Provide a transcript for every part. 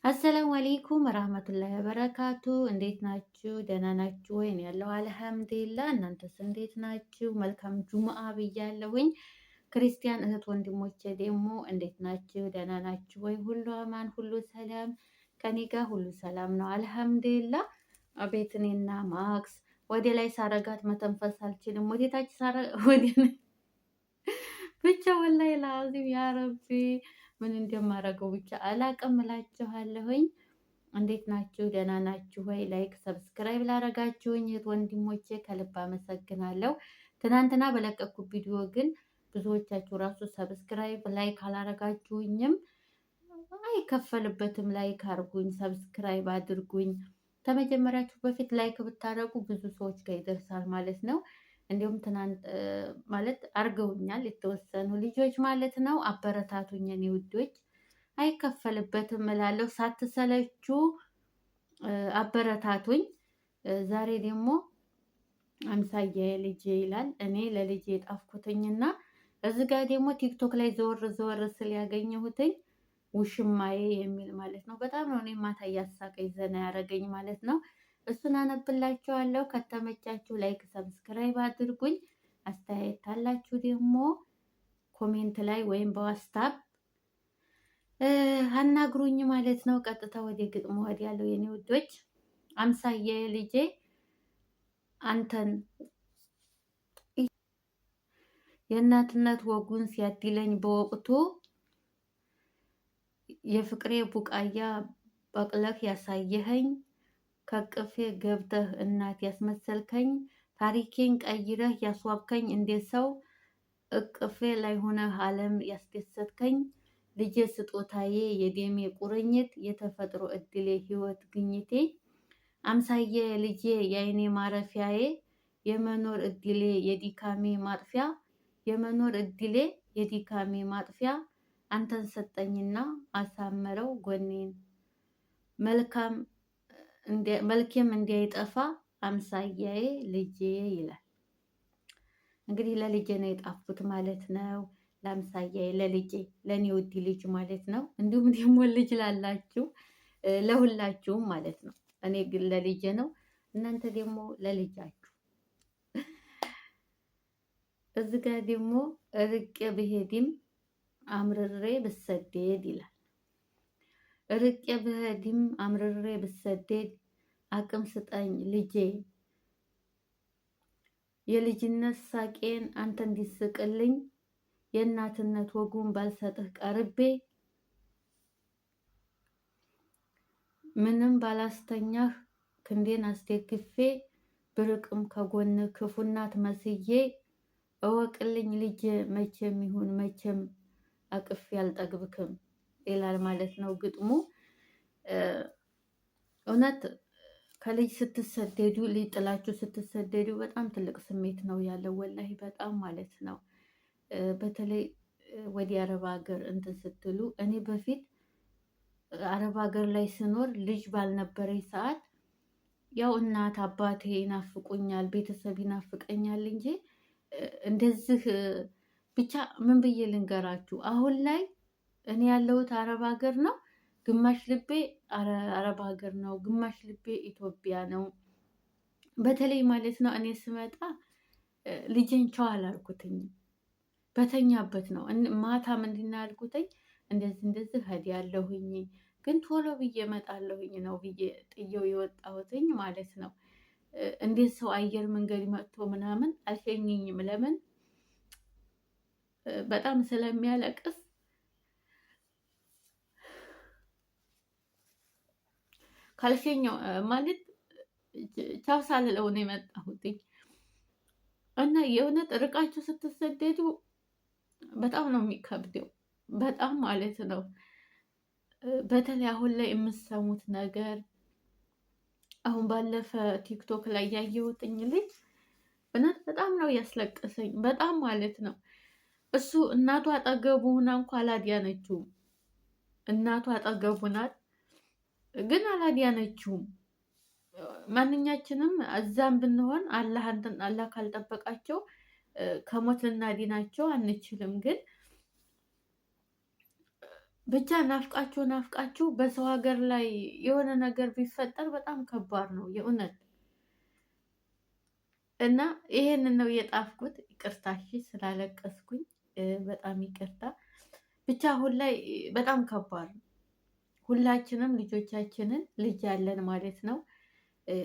አሰላሙ አለይኩም ወራህመቱላሂ ወበረካቱ። እንዴት ናችሁ? ደህና ናችሁ ወይ? እኔ ያለው አልሐምዱሊላህ። እናንተስ እንዴት ናችሁ? መልካም ጁምአ ብያለሁኝ። ክርስቲያን እህት ወንድሞቼ ደግሞ እንዴት ናችሁ? ደህና ናችሁ ወይ? ሁሉ አማን፣ ሁሉ ሰላም፣ ከኔ ጋር ሁሉ ሰላም ነው አልሐምዱሊላህ። አቤት እኔና ማክስ ወደ ላይ ሳረጋት መተንፈስ አልችልም። ወደ ታች ወደ ብቻ ወላሂ ላዚም ያ ረቢ ምን እንደማደርገው ብቻ አላቅም እላችኋለሁኝ። እንዴት ናችሁ? ደህና ናችሁ ወይ? ላይክ ሰብስክራይብ ላረጋችሁኝ እህት ወንድሞቼ ከልብ አመሰግናለሁ። ትናንትና በለቀኩት ቪዲዮ ግን ብዙዎቻችሁ ራሱ ሰብስክራይብ ላይክ አላረጋችሁኝም። አይከፈልበትም። ላይክ አድርጉኝ፣ ሰብስክራይብ አድርጉኝ። ከመጀመሪያችሁ በፊት ላይክ ብታደርጉ ብዙ ሰዎች ጋር ይደርሳል ማለት ነው። እንዲሁም ትናንት ማለት አርገውኛል የተወሰኑ ልጆች ማለት ነው። አበረታቱኝ የኔ ውዶች፣ አይከፈልበትም እላለሁ። ሳትሰለቹ አበረታቱኝ። ዛሬ ደግሞ አምሳያ ልጄ ይላል። እኔ ለልጄ የጣፍኩትኝና እዚህ ጋር ደግሞ ቲክቶክ ላይ ዘወር ዘወር ስል ያገኘሁትኝ ውሽማዬ የሚል ማለት ነው። በጣም ነው እኔ ማታ እያሳቀኝ ዘና ያደረገኝ ማለት ነው። እሱን አነብላችኋለሁ። ከተመቻችሁ ላይክ ሰብስክራይብ አድርጉኝ። አስተያየት ካላችሁ ደግሞ ኮሜንት ላይ ወይም በዋትስአፕ አናግሩኝ ማለት ነው። ቀጥታ ወደ ግጥሙ ያለው የኔ ውዶች። አምሳዬ ልጄ አንተን የእናትነት ወጉን ሲያድለኝ በወቅቱ የፍቅሬ ቡቃያ በቅለህ ያሳየኸኝ ከቅፌ ገብተህ እናት ያስመሰልከኝ ታሪኬን ቀይረህ ያስዋብከኝ እንዴት ሰው እቅፌ ላይ ሆነህ ዓለም ያስደሰትከኝ ልጄ ስጦታዬ የደሜ ቁርኝት የተፈጥሮ እድሌ ህይወት ግኝቴ አምሳዬ ልጄ የአይኔ ማረፊያዬ የመኖር እድሌ የዲካሜ ማጥፊያ የመኖር እድሌ የዲካሜ ማጥፊያ አንተን ሰጠኝና አሳመረው ጎኔን መልኬም እንዳይጠፋ አምሳያዬ ልጄ ይላል። እንግዲህ ለልጄ ነው የጣፍኩት ማለት ነው። ለአምሳያዬ ለልጄ ለኔ ውድ ልጅ ማለት ነው። እንዲሁም ደግሞ ልጅ ላላችሁ ለሁላችሁም ማለት ነው። እኔ ግን ለልጄ ነው፣ እናንተ ደግሞ ለልጃችሁ። እዚህ ጋር ደግሞ ርቄ ብሄድም አምርሬ ብሰደድ ይላል። ርቄ ብሄድም አምርሬ ብሰደድ አቅም ስጠኝ ልጄ የልጅነት ሳቄን አንተ እንዲስቅልኝ የእናትነት ወጉን ባልሰጥህ ቀርቤ ምንም ባላስተኛህ ክንዴን አስደግፌ ብርቅም ከጎን ክፉ እናት መስዬ እወቅልኝ ልጄ መቼም ይሁን መቼም አቅፌ አልጠግብክም ይላል ማለት ነው ግጥሙ። እውነት ከልጅ ስትሰደዱ ልጅ ጥላችሁ ስትሰደዱ በጣም ትልቅ ስሜት ነው ያለው፣ ወላሂ በጣም ማለት ነው። በተለይ ወደ አረብ ሀገር እንትን ስትሉ እኔ በፊት አረብ ሀገር ላይ ስኖር ልጅ ባልነበረኝ ሰዓት ያው እናት አባቴ ይናፍቁኛል፣ ቤተሰብ ይናፍቀኛል እንጂ እንደዚህ ብቻ ምን ብዬ ልንገራችሁ። አሁን ላይ እኔ ያለሁት አረብ ሀገር ነው። ግማሽ ልቤ አረብ ሀገር ነው፣ ግማሽ ልቤ ኢትዮጵያ ነው። በተለይ ማለት ነው እኔ ስመጣ ልጄን ቻው አላልኩትኝ፣ በተኛበት ነው ማታ ምንድን ነው ያልኩትኝ፣ እንደዚህ ሄዳለሁኝ ግን ቶሎ ብዬ እመጣለሁኝ ነው ብዬ ጥየው የወጣሁትኝ ማለት ነው። እንዴት ሰው አየር መንገድ መጥቶ ምናምን አልሸኘኝም። ለምን? በጣም ስለሚያለቅስ ካልሸኘው ማለት ቻው ሳልለው ነው የመጣሁትኝ። እና የእውነት ርቃችሁ ስትሰደዱ በጣም ነው የሚከብደው፣ በጣም ማለት ነው። በተለይ አሁን ላይ የምሰሙት ነገር አሁን ባለፈ ቲክቶክ ላይ ያየሁትኝ ልጅ እውነት በጣም ነው ያስለቀሰኝ፣ በጣም ማለት ነው። እሱ እናቱ አጠገቡ ሆና እንኳ አላዳነችውም። እናቱ አጠገቡ ናት ግን አላዳነችውም። ማንኛችንም እዛም ብንሆን አላህ ካልጠበቃቸው ከሞት ልናድናቸው አንችልም። ግን ብቻ ናፍቃችሁ ናፍቃችሁ በሰው ሀገር ላይ የሆነ ነገር ቢፈጠር በጣም ከባድ ነው የእውነት። እና ይሄንን ነው የጣፍኩት። ይቅርታ እሺ ስላለቀስኩኝ በጣም ይቅርታ። ብቻ አሁን ላይ በጣም ከባድ ነው። ሁላችንም ልጆቻችንን ልጅ ያለን ማለት ነው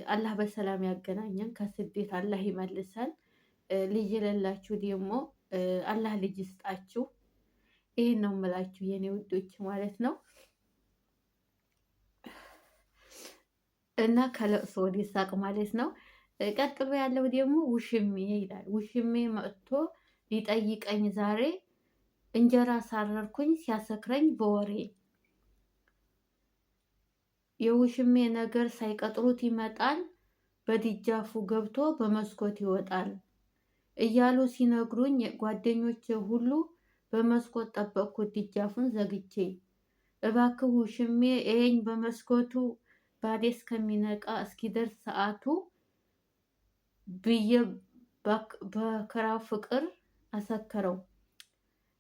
አላህ በሰላም ያገናኘን፣ ከስደት አላህ ይመልሰን። ልጅ የሌላችሁ ደግሞ አላህ ልጅ ይስጣችሁ። ይሄን ነው የምላችሁ የኔ ውዶች ማለት ነው። እና ከለቅሶ ወደ ሳቅ ማለት ነው። ቀጥሎ ያለው ደግሞ ውሽሜ ይላል። ውሽሜ መጥቶ ሊጠይቀኝ ዛሬ እንጀራ ሳረርኩኝ ሲያሰክረኝ በወሬ የውሽሜ ነገር ሳይቀጥሩት ይመጣል፣ በድጃፉ ገብቶ በመስኮት ይወጣል እያሉ ሲነግሩኝ ጓደኞቼ ሁሉ በመስኮት ጠበቅኩት ድጃፉን ዘግቼ። እባክህ ውሽሜ እየኝ በመስኮቱ ባዴ እስከሚነቃ እስኪደርስ ሰዓቱ ብዬ በክራው ፍቅር አሰከረው።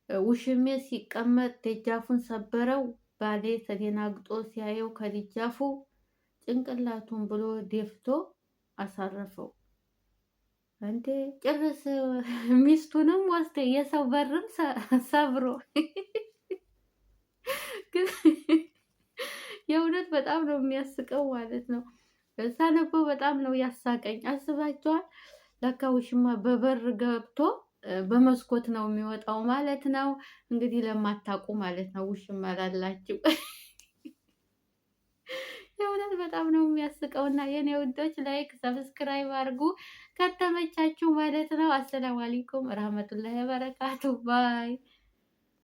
ውሽሜ ሲቀመጥ ደጃፉን ሰበረው። ባሌ ተደናግጦ ሲያየው ከደጃፉ ጭንቅላቱን ብሎ ደፍቶ አሳረፈው። እንዴ ጭርስ ሚስቱንም ወስደ የሰው በርም ሰብሮ ግን የእውነት በጣም ነው የሚያስቀው ማለት ነው። ሳነበው በጣም ነው ያሳቀኝ። አስባችኋል? ለካ ውሽማ በበር ገብቶ በመስኮት ነው የሚወጣው ማለት ነው። እንግዲህ ለማታውቁ ማለት ነው ውሽማ ላላችሁ የእውነት በጣም ነው የሚያስቀው። እና የኔ ውዶች ላይክ ሰብስክራይብ አድርጉ ከተመቻችሁ ማለት ነው። አሰላሙ አለይኩም ረህመቱላሂ ወበረካቱ ባይ